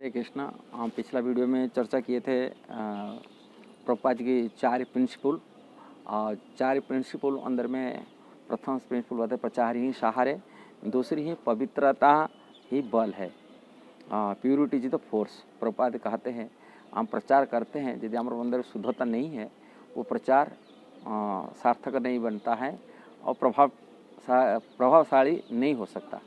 हरे कृष्णा। हम पिछला वीडियो में चर्चा किए थे प्रभुपाद जी की 4 प्रिंसिपल और 4 प्रिंसिपल अंदर में प्रथम प्रिंसिपल बताए प्रचार ही सहार है, दूसरी ही पवित्रता ही बल है, purity is the force. Prabhupada कहते हैं हम प्रचार करते हैं, यदि हमारे अंदर शुद्धता नहीं है वो प्रचार सार्थक नहीं बनता है और प्रभावशाली नहीं हो सकता।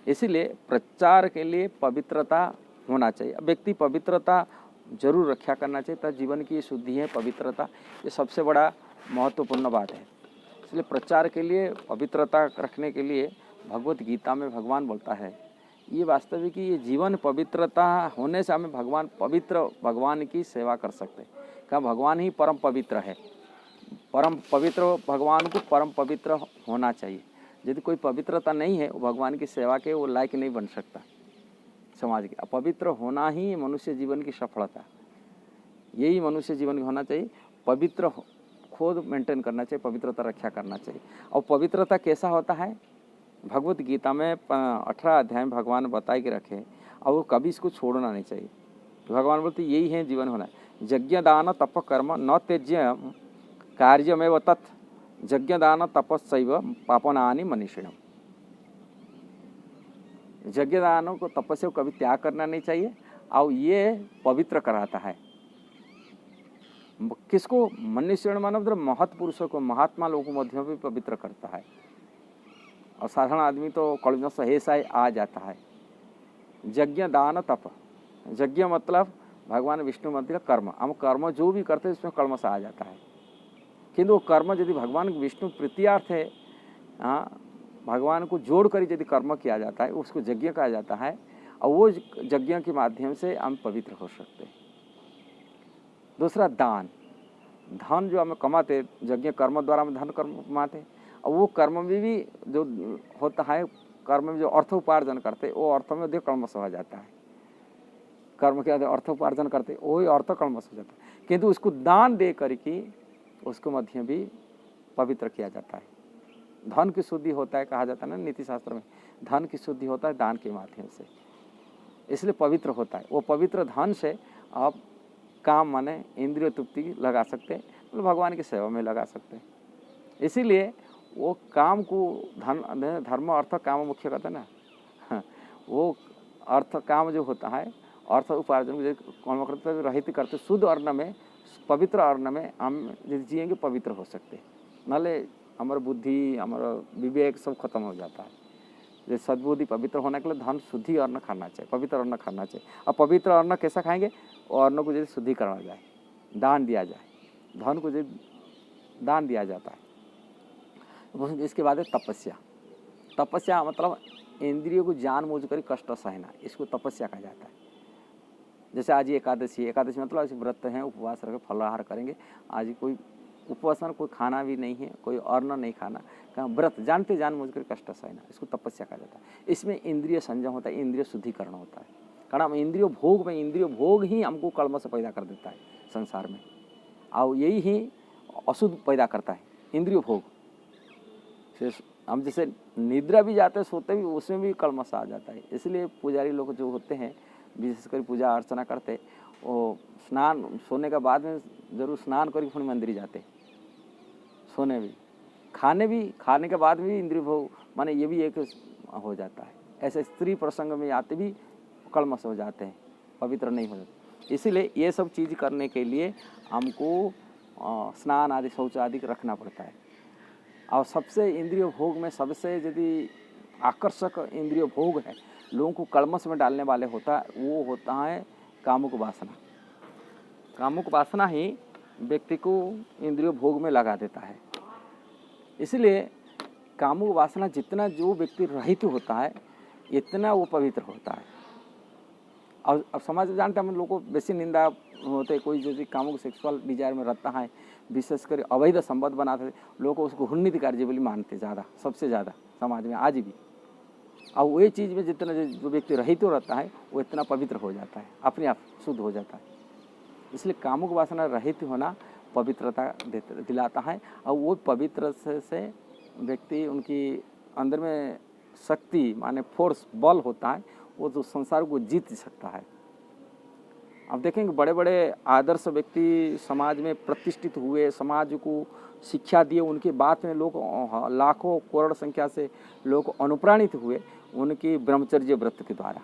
इसीलिए प्रचार के लिए पवित्रता होना चाहिए। व्यक्ति पवित्रता जरूर रक्षा करना चाहिए, तब जीवन की शुद्धि है पवित्रता, ये सबसे बड़ा महत्वपूर्ण बात है। इसलिए प्रचार के लिए पवित्रता रखने के लिए भगवत गीता में भगवान बोलता है, ये वास्तविक ये जीवन पवित्रता होने से हमें भगवान की सेवा कर सकते हैं। क्या भगवान ही परम पवित्र है, परम पवित्र भगवान को परम पवित्र होना चाहिए। यदि कोई पवित्रता नहीं है वो भगवान की सेवा के वो लायक नहीं बन सकता। समाज के अपवित्र होना ही मनुष्य जीवन की सफलता, यही मनुष्य जीवन में होना चाहिए। पवित्र खुद मेंटेन करना चाहिए, पवित्रता रक्षा करना चाहिए। और पवित्रता कैसा होता है, भगवत गीता में 18 अध्याय में भगवान बताए के रखे और वो कभी इसको छोड़ना नहीं चाहिए। भगवान बोलते यही है जीवन होना, यज्ञ दान तप कर्म न त्यज्य कार्यमेव तत् यज्ञ दान तपस्सैव पापनानि मनीषिणम्। यज्ञ दानों को तपस्या को कभी त्याग करना नहीं चाहिए और ये पवित्र कराता है। किसको? मनुष्य मानव महत् पुरुषों को, महात्मा लोगों को मध्य भी पवित्र करता है। और साधारण आदमी तो कलयुग से ऐसा ही आ जाता है। यज्ञ दान तप, यज्ञ मतलब भगवान विष्णु मंदिर का कर्म, हम कर्म जो भी करते हैं उसमें कर्म से आ जाता है। किंतु वो कर्म यदि भगवान विष्णु प्रीत्यार्थ है, भगवान को जोड़ कर यदि कर्म किया जाता है उसको यज्ञ कहा जाता है। और वो यज्ञ के माध्यम से हम पवित्र हो सकते हैं। दूसरा दान, धन जो हम कमाते यज्ञ कर्म द्वारा हम धन कर्म कमाते, और वो कर्म में भी जो होता है, कर्म में जो अर्थ उपार्जन करते वो अर्थ में अधिक कर्म से हो जाता है। कर्म के अर्थ उपार्जन करते वही अर्थ कर्म से हो जाता है, किंतु उसको दान दे करके उसको मध्य भी पवित्र किया जाता है। धन की शुद्धि होता है, कहा जाता है ना नीति शास्त्र में, धन की शुद्धि होता है दान के माध्यम से, इसलिए पवित्र होता है। वो पवित्र धन से आप काम माने इंद्रिय तृप्ति लगा सकते हैं, मतलब भगवान की सेवा में लगा सकते हैं। इसीलिए वो काम को धर्म अर्थ काम मुख्य कहते हैं ना, वो अर्थ काम जो होता है, अर्थ उपार्जन कर्म करते रहित करते शुद्ध अन्न में, पवित्र अन्न में हम यदि जिएंगे पवित्र हो सकते। नाले हमारा बुद्धि, हमारा विवेक सब खत्म हो जाता है। जैसे सद्बुद्धि पवित्र होने के लिए धन शुद्धि अन्न खाना चाहिए, पवित्र अन्न खाना चाहिए। और पवित्र अन्न कैसा खाएंगे? और अन्न को यदि शुद्धि करना जाए, दान दिया जाए, धन को यदि दान दिया जाता है। इसके बाद है तपस्या। तपस्या मतलब इंद्रियों को जानबूझ कर कष्ट सहना, इसको तपस्या कहा जाता है। जैसे आज एकादशी, एकादशी मतलब ऐसे व्रत हैं, उपवास रख फलाहार करेंगे। आज कोई उपवास कोई खाना भी नहीं है, कोई अन्न नहीं खाना, कहाँ व्रत जानते जानबूझ कर कष्ट सहना, इसको तपस्या कहा जाता है। इसमें इंद्रिय संयम होता है, इंद्रिय शुद्धिकरण होता है। कारण हम इंद्रिय भोग में, इंद्रिय भोग ही हमको कर्म से पैदा कर देता है संसार में, और यही ही अशुद्ध पैदा करता है इंद्रिय भोग। हम जैसे निद्रा भी जाते हैं, सोते भी, उसमें भी कर्म से आ जाता है। इसलिए पुजारी लोग जो होते हैं विशेषकर पूजा अर्चना करते, वो स्नान सोने के बाद में जरूर स्नान करके फिर मंदिर जाते, सोने भी, खाने के बाद भी इंद्रिय भोग माने ये भी एक हो जाता है। ऐसे स्त्री प्रसंग में आते भी कलमश हो जाते हैं, पवित्र नहीं हो जाते। इसीलिए ये सब चीज़ करने के लिए हमको स्नान आदि शौच आदि रखना पड़ता है। और सबसे इंद्रिय भोग में सबसे यदि आकर्षक इंद्रिय भोग है, लोगों को कलमश में डालने वाले होता है, वो होता है कामुक वासना। कामुक वासना ही व्यक्ति को इंद्रिय भोग में लगा देता है। इसलिए कामुक वासना जितना जो व्यक्ति रहित होता है इतना वो पवित्र होता है। और अब समाज जानते हैं, हम लोगों को बेसी निंदा होते, कोई जो कामुक सेक्सुअल डिजायर में रहता है, विशेषकर अवैध संबंध बनाते, लोग उसको घृणित कार्य बोली मानते ज़्यादा, सबसे ज़्यादा समाज में आज भी। और वही चीज़ में जितना जो व्यक्ति रहित रहता है वो इतना पवित्र हो जाता है, अपने आप शुद्ध हो जाता है। इसलिए कामुक वासना रहित होना पवित्रता दिलाता है। और वो पवित्र से व्यक्ति, उनकी अंदर में शक्ति माने फोर्स, बल होता है, वो जो संसार को जीत सकता है। अब देखेंगे बड़े बड़े आदर्श व्यक्ति समाज में प्रतिष्ठित हुए, समाज को शिक्षा दिए, उनकी बात में लोग लाखों करोड़ संख्या से लोग अनुप्राणित हुए उनकी ब्रह्मचर्य व्रत के द्वारा।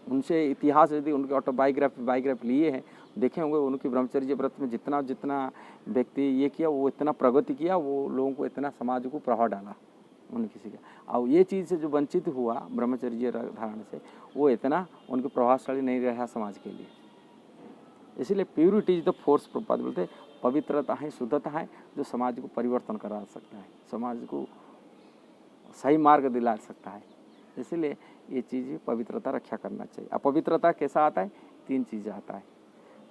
उनसे इतिहास यदि उनके बायोग्राफी लिए हैं, देखे होंगे उनकी ब्रह्मचर्य व्रत में जितना जितना व्यक्ति ये किया, वो इतना प्रगति किया, वो लोगों को इतना समाज को प्रभाव डाला उनकी शिक्षा। और ये चीज़ से जो वंचित हुआ ब्रह्मचर्य धारण से, वो इतना उनके प्रभावशाली नहीं रहा समाज के लिए। इसलिए purity is the force, Prabhupada बोलते पवित्रता है, शुद्धता है जो समाज को परिवर्तन करा सकता है, समाज को सही मार्ग दिला सकता है। इसलिए ये चीज़ पवित्रता रक्षा करना चाहिए। अपवित्रता कैसा आता है? 3 चीज़ें आता है,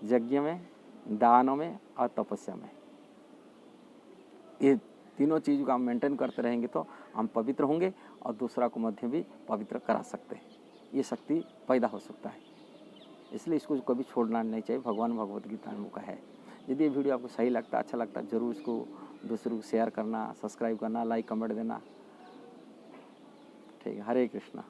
यज्ञ में, दानों में और तपस्या में। ये तीनों चीज़ को हम मेंटेन करते रहेंगे तो हम पवित्र होंगे और दूसरा को मध्य भी पवित्र करा सकते हैं। ये शक्ति पैदा हो सकता है, इसलिए इसको कभी छोड़ना नहीं चाहिए। भगवान भगवत गीता में का है। यदि ये वीडियो आपको सही लगता, अच्छा लगता, जरूर इसको दूसरों को शेयर करना, सब्सक्राइब करना, लाइक कमेंट देना। ठीक है, हरे कृष्णा।